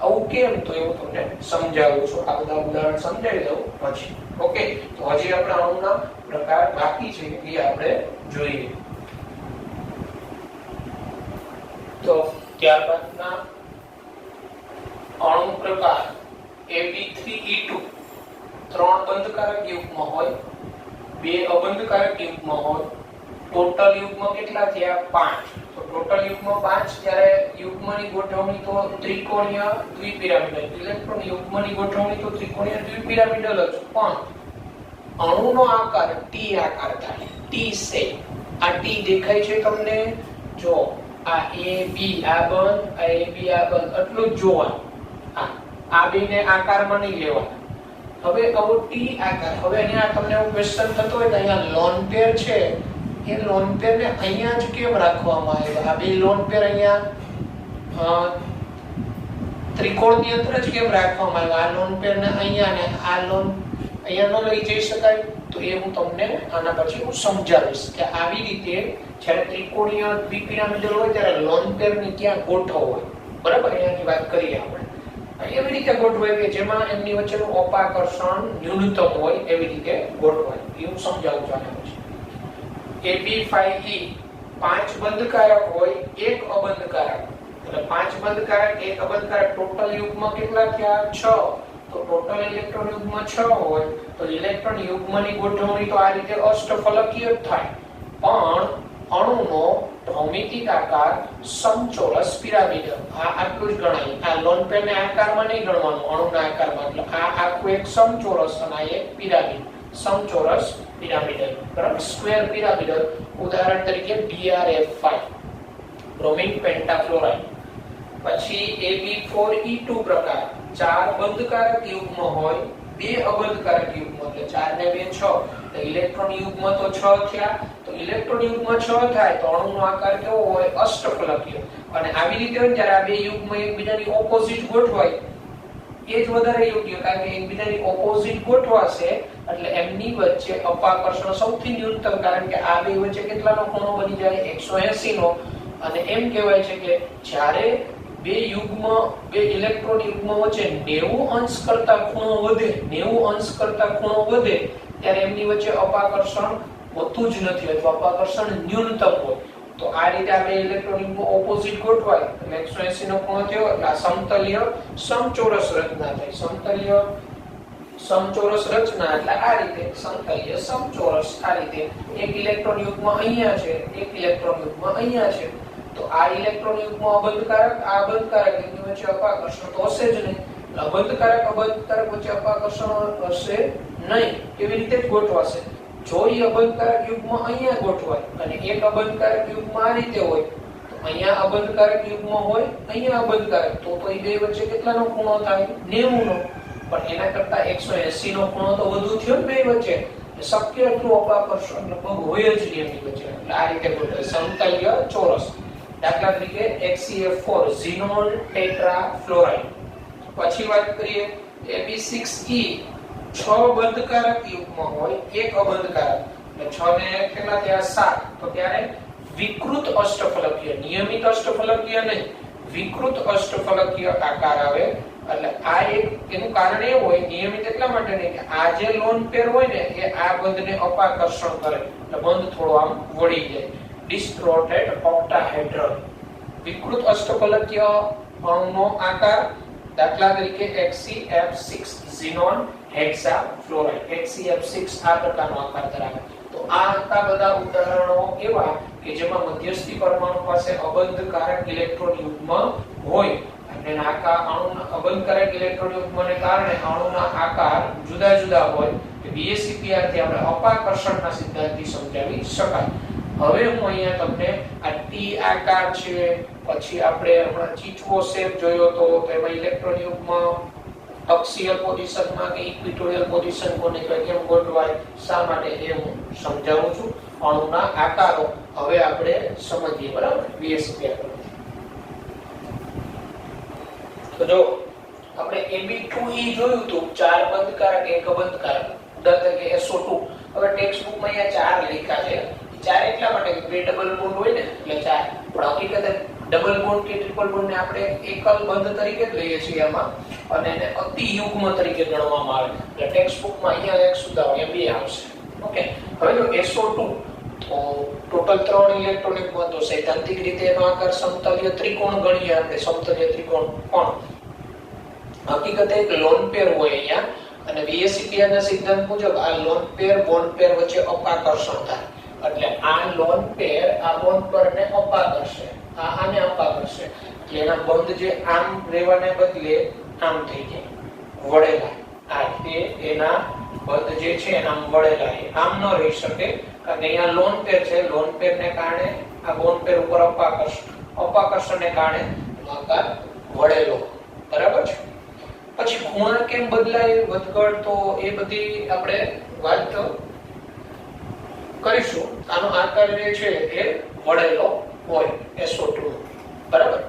આવું કેમ તો એવું તમને સમજાવું છું. આ બધા ઉદાહરણ સમજાવી દઉં પછી. ઓકે, તો હજી આપણા અણુના પ્રકાર બાકી છે એ આપણે જોઈએ. તો ત્યારબાદના અણુ પ્રકાર Ab3E2 ત્રણ બંધકારક યુગ્મ હોય, બે અબંધકારક યુગ્મ હોય. ટોટલ યુગ્મ કેટલા થયા? 5. તો ટોટલ યુગ્મ 5. ત્યારે યુગ્મની ગોઠવણી તો ત્રિકોણીય દ્વિપિરામિડલ, ઇલેક્ટ્રોન યુગ્મની ગોઠવણી તો ત્રિકોણીય દ્વિપિરામિડલ જ, પણ અણુનો આકાર T આકાર થાય. T shape. આ T દેખાય છે તમને? જો આ AB આ બંધ, આ AB આ બંધ, એટલું જ જોવાનું. આ બેને આકારમાં નહીં લેવાના. હવે આવો T આકાર. હવે અહીંયા તમને એવું ક્વેશ્ચન થતો હોય કે અહીંયા લોન પેર છે, એ લોન પેર ને અહીંયા જ કેમ રાખવામાં આવ્યા? આ બે લોન પેર અહીંયા ત્રિકોણની અંદર જ કેમ રાખવામાં આવ્યા? આ લોન પેર ને અહીંયા ને આ લોન અહીંયા ન લઈ જઈ શકાય? તો એ હું તમને આના પછી હું સમજાવીશ કે આવી રીતે જ્યારે ત્રિકોણીય દ્વિપિરામિડલ હોય ત્યારે લોન પેર ની ક્યાં ગોઠવાય. બરાબર, એની વાત કરીએ આપણે. એવી રીતે ગોઠવાય કે જેમાં એમની વચ્ચેનું અપાકર્ષણ ન્યૂનતમ હોય એવી રીતે ગોઠવાય. એવું સમજાવું છું આના પછી. Ab5E 5 બંધકારક હોય, એક અબંધકારક. એટલે 5 બંધકારક એક અબંધકારક. ટોટલ યુગ્મ કેટલા થયા? 6. તો ટોટલ ઇલેક્ટ્રોન યુગ્મ 6 હોય તો ઇલેક્ટ્રોન યુગ્મની ગોઠવણી તો આ રીતે અષ્ટફલકીય જ થાય. પણ અણુનો ભૌમિતિક આકાર સમચોરસ પિરામિડલ. આ આટલું જ ગણાય. આ લોન પેર ને આકારમાં નહીં ગણવાનું, અણુના આકારમાં. એટલે આ આખું એક સમચોરસ અને આ એક પિરામિડ. સમચોરસ પિરામિડલ, બરાબર, સ્ક્વેર પિરામિડલ. ઉદાહરણ તરીકે BrF5 બ્રોમિન પેન્ટાફ્લોરાઇડ. પછી Ab4E2 પ્રકાર. 4 બંધકારક યુગ્મ હોય, બે અબંધકારક યુગ્મ. એટલે 4 ને 2 6. તો ઇલેક્ટ્રોન યુગ્મ તો 6 થયા. તો ઇલેક્ટ્રોન યુગ્મ 6 થાય તો અણુનો આકાર કેવો હોય? અષ્ટફલકીય. અને આવી રીતે હોય જ્યારે આ બે યુગ્મ એકબીજાની ઓપોઝિટ ગોઠવાય એ જ વધારે યોગ્ય, કારણ કે એકબીજાની ઓપોઝિટ ગોઠવાશે એટલે એમની વચ્ચે અપાકર્ષણ સૌથી ન્યૂનતમ. કારણ કે આ બે વચ્ચે કેટલાનો ખૂણો બની જાય? 180 નો. અને એમ કહેવાય છે કે જ્યારે બે યુગ્મ બે ઇલેક્ટ્રોન યુગ્મ વચ્ચે 90 અંશ કરતા ખૂણો વધે, 90 અંશ કરતા ખૂણો વધે ત્યારે એમની વચ્ચે અપાકર્ષણ હોતું જ નથી અથવા અપાકર્ષણ ન્યૂનતમ હોય. તો આ રીતે આ બે ઇલેક્ટ્રોન યુગ્મ ઓપોઝિટ ગોઠવાય એટલે 180 નો ખૂણો થયો એટલે આ સમતલીય સમચોરસ રચના થઈ. સમતલીય સમચોરસ રચના એટલે આ રીતે સમતલીય સમચોરસ. આ રીતે એક ઇલેક્ટ્રોન યુગ્મ અહીંયા છે, એક ઇલેક્ટ્રોન યુગ્મ અહીંયા છે. તો આ ઇલેક્ટ્રોન યુગ્મ અબંધકારક, આ અબંધકારક, એની વચ્ચે અપાકર્ષણ તો હશે જ નહીં. અબંધકારક અબંધકારક વચ્ચે અપાકર્ષણ હશે નહીં. કેવી રીતે જ ગોઠવાશે? જો એ અબંધકારક યુગ્મ અહીંયા ગોઠવાય અને એક અબંધકારક યુગ્મ આ રીતે હોય તો અહીંયા અબંધકારક યુગ્મ હોય, અહીંયા અબંધકારક, તો એ બે વચ્ચે કેટલાનો ખૂણો થાય? 90 નો. પણ એના કરતા 180 નો ખૂણો તો વધુ થયો ને બે વચ્ચે. શક્ય એટલું અપાકર્ષણ લગભગ હોય જ નહીં એમની વચ્ચે. એટલે આ રીતે ગોઠવાય સમતલીય ચોરસ. દાખલા તરીકે HCF4 ઝીનોન ટેટ્રાફ્લોરાઇડ. પછી વાત કરીએ Ab6E 6 બંધકારક યુગ્મ હોય, એક અબંધકારક. એટલે 6 ને કેટલા થયા? 7. તો ત્યારે વિકૃત અષ્ટફલકીય, નિયમિત અષ્ટફલકીય નહીં, વિકૃત અષ્ટફલકીય આકાર આવે. એટલે આ એક એનું કારણ એ હોય, નિયમિત એટલા માટે નહીં કે આ જે લોન પેર હોય ને એ આ બંધને અપાકર્ષણ કરે એટલે બંધ થોડો આમ વળી જાય. ડિસ્ટ્રોટેડ ઓક્ટાહેડ્રલ. વિકૃત અષ્ટફલકીય અણુનો આકાર. દાખલા તરીકે HCF6 ઝીનોન હેક્સાફ્લોરાઇડ. HCF6 આ પ્રકારનો આકાર ધરાવે. તો આ હતા બધા ઉદાહરણો એવા કે જેમાં મધ્યસ્થી પરમાણુ પાસે અબંધકારક ઇલેક્ટ્રોન યુગ્મ હોય અને અણુના અબંધકારક ઇલેક્ટ્રોન યુગ્મને કારણે અણુના આકાર જુદા જુદા હોય. BSEPR થી આપણે અપાકર્ષણના સિદ્ધાંતથી સમજાવી શકાય. હવે હું અહીંયા તમને આ T આકાર છે, પછી આપણે હમણાં ચીચવો શેપ જોયો તો એમાં ઇલેક્ટ્રોન યુગ્મ અક્ષીય પોઝિશનમાં કે ઇક્વિટોરિયલ પોઝિશન કોને કહેવાય, કેમ ગોઠવાય, શા માટે એ હું સમજાવું છું. અણુના આકારો હવે આપણે સમજીએ, બરાબર. BSEPR તો જો આપણે Ab2E જોયું તો 4 બંધકારક 1 અબંધકારક, ઉદાહરણ તરીકે SO2. હવે ટેક્સ્ટ બુકમાં અહીંયા 4 લખ્યા છે. 4 એટલા માટે કે બે ડબલ બોન્ડ હોય ને એટલે 4, પણ હકીકતે ડબલ બોન્ડ કે ટ્રિપલ બોન્ડ ને આપણે એકલ બંધ તરીકે જ લઈએ છીએ આમાં, અને એને અતિ યુગ્મ તરીકે ગણવામાં આવે. એટલે ટેક્સ્ટ બુકમાં અહીંયા 1 સુધા હોય, 2 આવશે. ઓકે. હવે જો SO2 તો ટોટલ 3 ઇલેક્ટ્રોન યુગ્મ, તો સૈદ્ધાંતિક રીતે એનો આકાર સમતલીય ત્રિકોણ ગણીએ આપણે, સમતલીય ત્રિકોણ. પણ હકીકતે એક લોન પેર હોય અહીંયા, અને BSEPR ના સિદ્ધાંત મુજબ આ લોન પેર બોન્ડ પેર વચ્ચે અપાકર્ષણ થાય. એટલે આ લોન પેર આ બોન્ડ પરને અપાકર્ષે, આને અપાકર્ષે, એટલે એના બંધ જે આમ રહેવાને બદલે આમ થઈ જાય, વળેલા. આ રીતે એના બંધ જે છે આમ વળેલા, આમ ન રહી શકે, કારણ કે અહીંયા લોન પેર છે. લોન પેરને કારણે આ બોન્ડ પેર ઉપર અપાકર્ષણને કારણે આકાર વળેલો, બરાબર છે. પછી ખૂણા કેમ બદલાય વધઘટ, તો એ બધી આપણે વાત કરીશું. આનો આકાર જે છે એ વળેલો હોય SO2, બરાબર.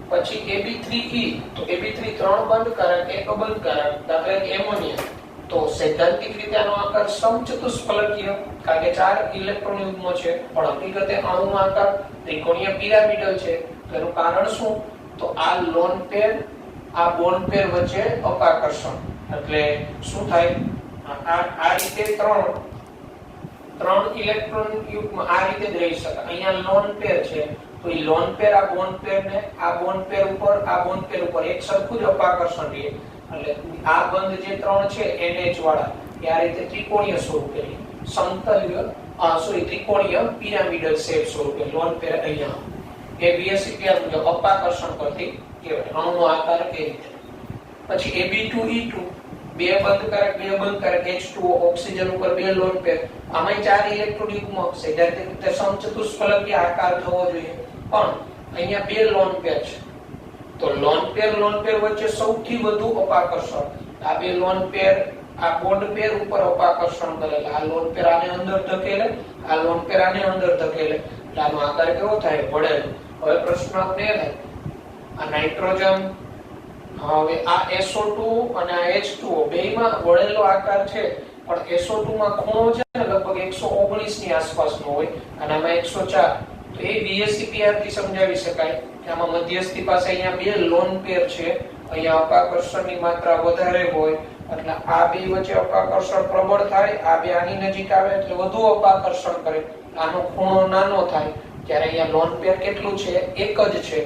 પછી Ab3E, તો Ab3 3 બંધકારક 1 અબંધકારક, દાખલા તરીકે એમોનિયા. તો સૈદ્ધાંતિક રીતે આનો આકાર સમચતુષ્ફલકીય, કારણ કે 4 ઇલેક્ટ્રોન યુગ્મો છે, પણ હકીકતે અણુનો આકાર ત્રિકોણીય પિરામિડલ છે. તેનું કારણ શું, તો આ લોન પેર આ બોન્ડ પેર વચ્ચે અપાકર્ષણ, એટલે શું થાય, આ રીતે 3 ઇલેક્ટ્રોન યુગ્મ આ રીતે જ રહી શકે. અહીંયા લોન પેર છે, તો એ લોન પેર આ બોન્ડ પેરને આ બોન્ડ પેર ઉપર એક સરખું જ અપાકર્ષણ રહે. એટલે આ બંધ જે 3 છે NH વાળા, એ આ રીતે ત્રિકોણીય સ્વરૂપે, ત્રિકોણીય પિરામિડલ શેપ સ્વરૂપે લોન પેર અહીંયા. એ BSEPR મુજબ અપાકર્ષણ પરથી કહેવાય, અણુનો આકાર એ રીતે. પછી Ab2E2 બે બંધકારક 2 અબંધકારક H2O, ઓક્સિજન ઉપર 2 લોન પેર, આમાં 4 ઇલેક્ટ્રોન યુગ્મ, સૈદ્ધાંતિક રીતે સમચતુષ્ફલકીય આકાર થવો જોઈએ, પણ અહીંયા 2 લોન પેર છે. તો લોન પેર વચ્ચે સૌથી વધુ અપાકર્ષણ, આ 2 લોન પેર આ બોન્ડ પેર ઉપર અપાકર્ષણ કરેલા, આ લોન પેર આને અંદર ધકેલે, આ લોન પેર આને અંદર ધકેલે, એટલે આનો આકાર કેવો થાય, વળેલો. હવે પ્રશ્ન આપણે એ થાય, આ નાઇટ્રોજન, હવે આ SO2 અને આ H2O બેયમાં વળેલો આકાર છે, પણ SO2 માં ખૂણો છે ને લગભગ 119 ની આસપાસનો હોય, અને આમાં 104. તો એ BSEPR થી સમજાવી શકાય કે આમાં મધ્યસ્થી પાસે અહીંયા 2 લોન પેર છે, અહીંયા અપાકર્ષણની માત્રા વધારે હોય, એટલે આ બે વચ્ચે અપાકર્ષણ પ્રબળ થાય, આ બે આની નજીક આવે એટલે વધુ અપાકર્ષણ કરે, આનો ખૂણો નાનો થાય. ત્યારે અહીંયા લોન પેર કેટલું છે, 1 જ છે,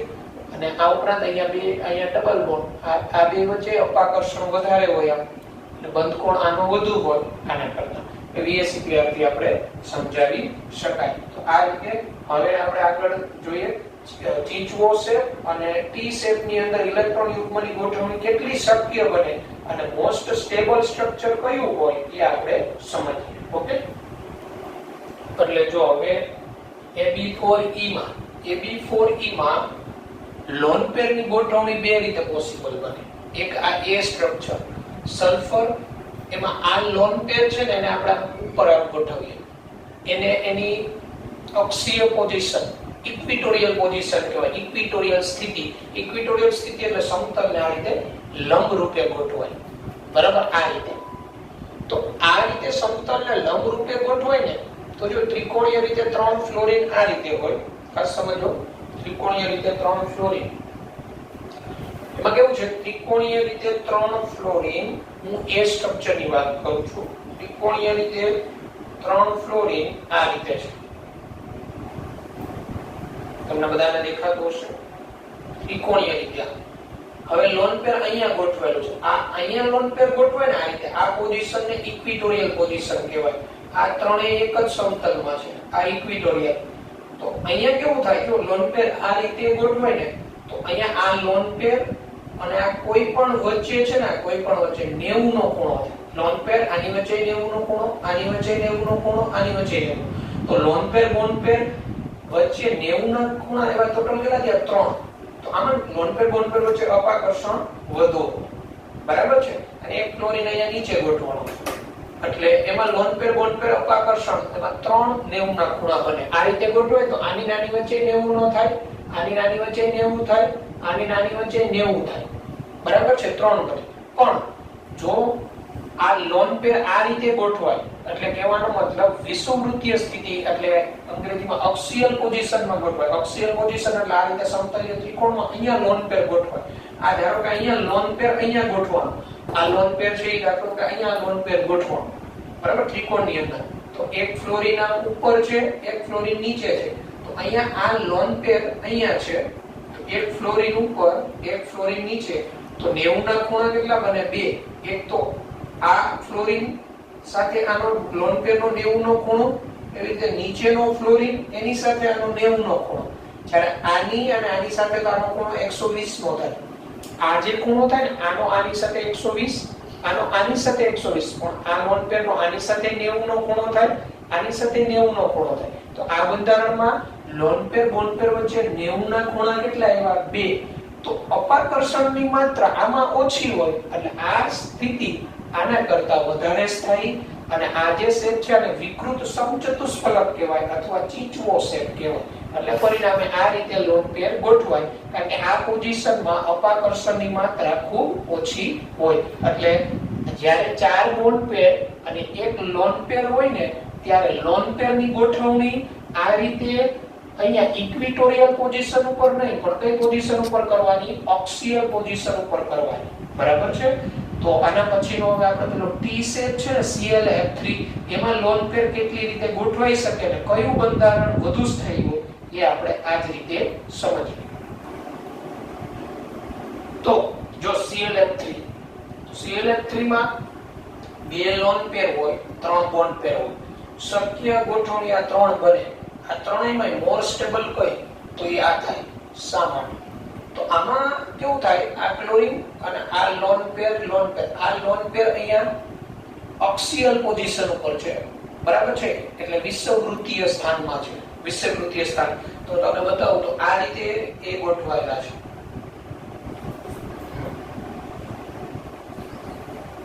અને આ ઉપરાંત અહીંયા ડબલ બોન્ડ, આ બે વચ્ચે અપાકર્ષણ વધારે હોય, એટલે બંધ કોણ આનો વધુ હોય આના કરતા. BSEPR થી આપણે સમજાવી શકાય. તો આ રીતે હવે આપણે આગળ જોઈએ ચીચવો શેપ અને ટી શેપ ની અંદર ઇલેક્ટ્રોન યુગ્મની ગોઠવણી કેટલી શક્ય બને અને મોસ્ટ સ્ટેબલ સ્ટ્રક્ચર કયું હોય એ આપણે સમજીએ. ઓકે, એટલે જો હવે Ab4E માં લોન પેર ની ગોઠવણી 2 રીતે પોસિબલ બને. એક આ A સ્ટ્રક્ચર સલ્ફર, એમાં આ લોન પેર છે ને એને આપણે ઉપર ગોઠવીએ, એને એની અક્ષીય પોઝિશન ઇક્વિટોરિયલ પોઝિશન કહેવાય, ઇક્વિટોરિયલ સ્થિતિ એટલે સમતલને આ રીતે લંબ રૂપે ગોઠવાય, બરાબર. આ રીતે, તો આ રીતે સમતલને લંબ રૂપે ગોઠવાય ને, તો જો ત્રિકોણીય રીતે 3 ફ્લોરિન આ રીતે હોય, ખાસ સમજો, ત્રિકોણીય રીતે 3 ફ્લોરિન, એમાં કેવું છે, ત્રિકોણીય રીતે 3 ફ્લોરિન, હું એ સ્ટ્રક્ચર ની વાત કરું છું. ત્રિકોણીય રીતે 3 ફ્લોરિન આ રીતે છે, તમને બધાને દેખાતું હશે ત્રિકોણીય રીતે. હવે લોન પેર અહીંયા ગોઠવેલું છે, આ અહીંયા લોન પેર ગોઠવાય ને આ રીતે, આ પોઝિશન ને ઇક્વિટોરિયલ પોઝિશન કહેવાય. આ ત્રણેય એક જ સમતલમાં છે, આ ઇક્વિટોરિયલ. તો અહીંયા કેવું થાય, જો લોન પેર આ રીતે ગોઠવાય ને તો અહીંયા આ લોન પેર અને આ કોઈ પણ વચ્ચે છે ને, કોઈ પણ વચ્ચે 90 નો ખૂણો થાય. લોન પેર આની વચ્ચે 90 નો ખૂણો, આની વચ્ચે 90 નો ખૂણો, આની વચ્ચે 90. તો લોન પેર બોન્ડ પેર વચ્ચે 90 ના ખૂણા એવા ટોટલ કેટલા થયા? 3. તો આમાં લોન પેર બોન્ડ પેર વચ્ચે અપાકર્ષણ વધુ, બરાબર છે. અને એક ફ્લોરિન અહીંયા નીચે ગોઠવવાનો, એટલે એમાં લોન પેર બોન્ડ પેર અપાકર્ષણ એમાં 3 90 ના ખૂણા બને. આ રીતે ગોઠવાય તો આની નાની વચ્ચે 90 નો થાય, આની નાની વચ્ચે 90 થાય, આની નાની વચ્ચે 90 થાય, બરાબર છે. 3 બને. પણ જો આ લોન પેર આ રીતે ગોઠવાય એટલે કહેવાનો મતલબ વિષુવવૃત્તીય સ્થિતિ, એટલે અંગ્રેજીમાં અક્ષીયલ પોઝિશનમાં ગોઠવાય. અક્ષીયલ પોઝિશન એટલે આ રીતે સમતલીય ત્રિકોણમાં અહીંયા લોન પેર ગોઠવાય. આ ધારો કે અહીંયા લોન પેર અહીંયા ગોઠવવાનો, આ લોન પેર છે એ દાખલો કે અહીંયા લોન પેર ગોઠવવાનો, બરાબર, ત્રિકોણની અંદર. તો એક ફ્લોરિન આ ઉપર છે, એક ફ્લોરિન નીચે છે. તો અહીંયા આ લોન પેર અહીંયા છે, તો એક ફ્લોરિન ઉપર, એક ફ્લોરિન નીચે. તો 90 ના ખૂણા કેટલા બને? 2. એક તો આ ફ્લોરિન સાથે આનો લોન પેરનો 90 નો ખૂણો, એવી રીતે નીચેનો ફ્લોરિન એની સાથે આનો 90 નો ખૂણો. જ્યારે આની અને આની સાથે તો આનો ખૂણો 120 નો થાય. આ જે ખૂણો થાય ને આનો આની સાથે 120, આનો આની સાથે 120, પણ આ લોન પેરનો આની સાથે 90 નો ખૂણો થાય, આની સાથે 90 નો ખૂણો થાય. તો આ બંધારણમાં લોન પેર બોન્ડ પેર વચ્ચે 90 ના ખૂણા કેટલા આવ્યા? 2. તો અપાકર્ષણની માત્રા આમાં ઓછી હોય એટલે આ સ્થિતિ આના કરતા વધારે સ્થાયી, અને આ જે શેપ છે આને વિકૃત સમચતુષ્ફલક કહેવાય અથવા ચીચવો શેપ કહેવાય. એટલે પરિણામે આ રીતે લોન પેર ગોઠવાય, કારણ કે આ પોઝિશનમાં અપાકર્ષણની માત્રા ખૂબ ઓછી હોય. એટલે જ્યારે 4 બોન્ડ પેર અને એક લોન પેર હોય ને ત્યારે લોન પેરની ગોઠવણી આ રીતે અહીંયા ઇક્વિટોરિયલ પોઝિશન ઉપર નહીં, પણ કઈ પોઝિશન ઉપર કરવાની? અક્ષીય પોઝિશન ઉપર કરવાની, બરાબર છે. તો આના પછીનો હવે આપણે પેલો ટી શેપ છે ને ClF3, એમાં લોન પેર કેટલી રીતે ગોઠવાઈ શકે ને કયું બંધારણ વધુ સ્થાયી હોય એ આપણે આ જ રીતે સમજીએ. તો જો ClF3 માં 2 લોન પેર હોય, 3 બોન્ડ પેર હોય. શક્ય ગોઠવણી આ 3 બને. આ ત્રણેયમાં મોર સ્ટેબલ કઈ? તો એ આ થાય. શા માટે? તો આમાં કેવું થાય, આ ક્લોરીન અને આ લોન પેર, આ લોન પેર અહીંયા અક્ષીયલ પોઝિશન ઉપર છે, બરાબર છે. એટલે વિષુવવૃત્તીય સ્થાનમાં છે, વિષુવવૃત્તીય સ્થાન. તો તમને બતાવું તો આ રીતે એ ગોઠવાયેલા છે.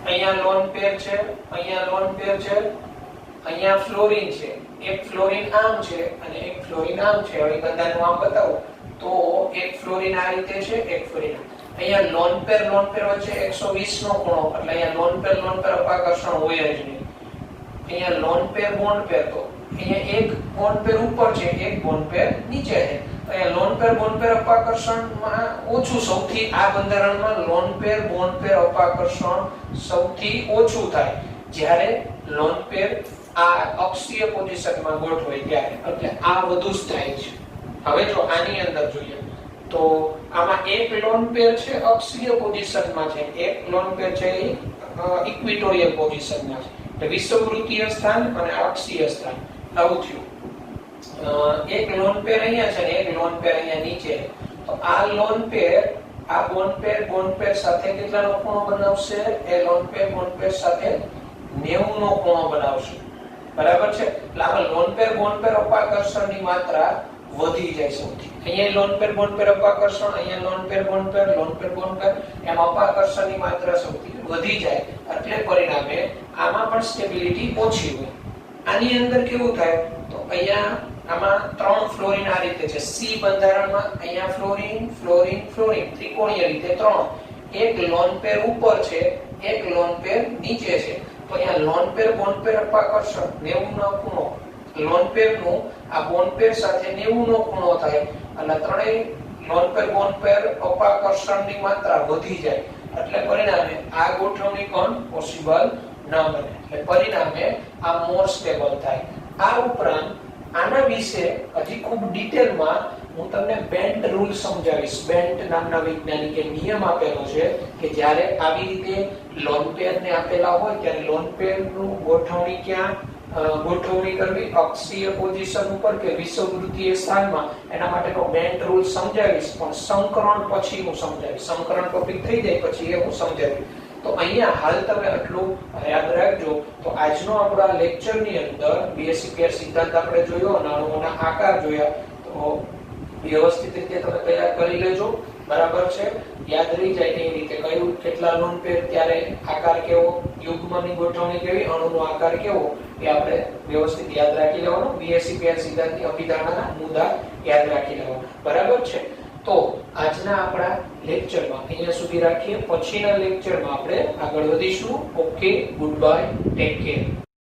અહીંયા લોન પેર છે, અહીંયા લોન પેર છે, અહીંયા ફ્લોરિન છે. એક ફ્લોરિન આમ છે અને એક ફ્લોરિન આમ છે. હવે બધાનું આમ બતાવું તો એક ફ્લોરિન આ રીતે છે, એક ફ્લોરિન અહીંયા લોન પેર વચ્ચે 120 નો ખૂણો, એટલે અહીંયા લોન પેર અપાકર્ષણ હોય જ નહીં. અહીંયા લોન પેર બોન્ડ પેર, તો અહીંયા એક બોન્ડ પેર ઉપર છે, એક બોન્ડ પેર નીચે છે. અહીંયા લોન પેર બોન્ડ પેર અપાકર્ષણમાં ઓછું, સૌથી આ બંધારણમાં લોન પેર બોન્ડ પેર અપાકર્ષણ સૌથી ઓછું થાય જ્યારે લોન પેર આ અક્ષીય પોઝિશનમાં ગોઠવાય ત્યારે, એટલે આ વધુ સ્થાયી છે. હવે જો આની અંદર જોઈએ તો આમાં એક લોન પેર છે અક્ષીય પોઝિશનમાં છે, એક લોન પેર છે ઇક્વિટોરિયલ પોઝિશનમાં છે. એટલે વિષુવવૃત્તીય સ્થાન અને અક્ષીય સ્થાન આવું થયું. એક લોન પેર અહીંયા છે અને એક લોન પેર અહીંયા નીચે. તો આ લોન પેર આ બોન્ડ પેર સાથે કેટલાનો ખૂણો બનાવશે? એ લોન પેર બોન્ડ પેર સાથે 90 નો ખૂણો બનાવશે, બરાબર છે. એટલે આ લોન પેર બોન્ડ પેર અપાકર્ષણની માત્રા વધી જાય સૌથી. અહીંયા લોન પેર બોન્ડ પેર અપાકર્ષણ, અહીંયા લોન પેર બોન્ડ પેર, એમ અપાકર્ષણની માત્રા સૌથી વધી જાય. એટલે પરિણામે આમાં પણ સ્ટેબિલિટી ઓછી હોય. આની અંદર કેવું થાય તો અહીંયા આમાં 3 ફ્લોરિન આ રીતે છે. C બંધારણમાં અહીંયા ફ્લોરિન ત્રિકોણીય રીતે 3. એક લોન પેર ઉપર છે, એક લોન પેર નીચે છે. તો અહીંયા લોન પેર બોન્ડ પેર અપાકર્ષણ 90 નો ખૂણો, લોન પેર નું આ બોન્ડ પેર સાથે 90 નો ખૂણો થાય. અને ત્રણેય લોન પેર બોન્ડ પેર અપાકર્ષણની માત્રા વધી જાય. એટલે પરિણામે આ ગોઠવણી પણ પોસિબલ ન બને. એટલે પરિણામે આ મોર સ્ટેબલ થાય. આ ઉપરાંત આના વિશે હજી ખૂબ ડિટેલમાં હું તમને બેન્ટ રૂલ સમજાવીશ. બેન્ટ નામના વૈજ્ઞાનિકે નિયમ આપેલો છે કે જ્યારે આવી રીતે લોન પેર ને આપેલા હોય ત્યારે લોન પેર નું ગોઠવણી ક્યાં ગોઠવણી કરવી અક્ષીય પોઝિશન ઉપર કે વિષુવવૃત્તીય સ્થાનમાં, એના માટેનો બેન્ટ રૂલ સમજાવીશ, પણ સંકરણ પછી હું સમજાવીશ. સંકરણ ટોપિક થઈ જાય પછી એ હું સમજાવીશ. તો અહીંયા હાલ તમે આટલું યાદ રાખજો. તો આજનો આપણા લેક્ચરની અંદર બીએસસી પેર સિદ્ધાંત આપણે જોયો અને અણુઓના આકાર જોયા. તો વ્યવસ્થિત રીતે તમે તૈયાર કરી લેજો. બરાબર છે? યાદ રહી જાય એ રીતે કયું કેટલા લોન પેર ત્યારે આકાર કેવો, યુગ્મની ગોઠવણી કેવી, અણુનો આકાર કેવો, એ આપણે વ્યવસ્થિત યાદ રાખી લેવાનું. બીએસસી પેર સિદ્ધાંતની અભિધારણાના મુદ્દા યાદ રાખી લેવાના. બરાબર છે? તો આજના આપણા લેક્ચરમાં અહીંયા સુધી રાખીએ. પછીના લેક્ચરમાં આપણે આગળ વધીશું. Okay, good bye, take care.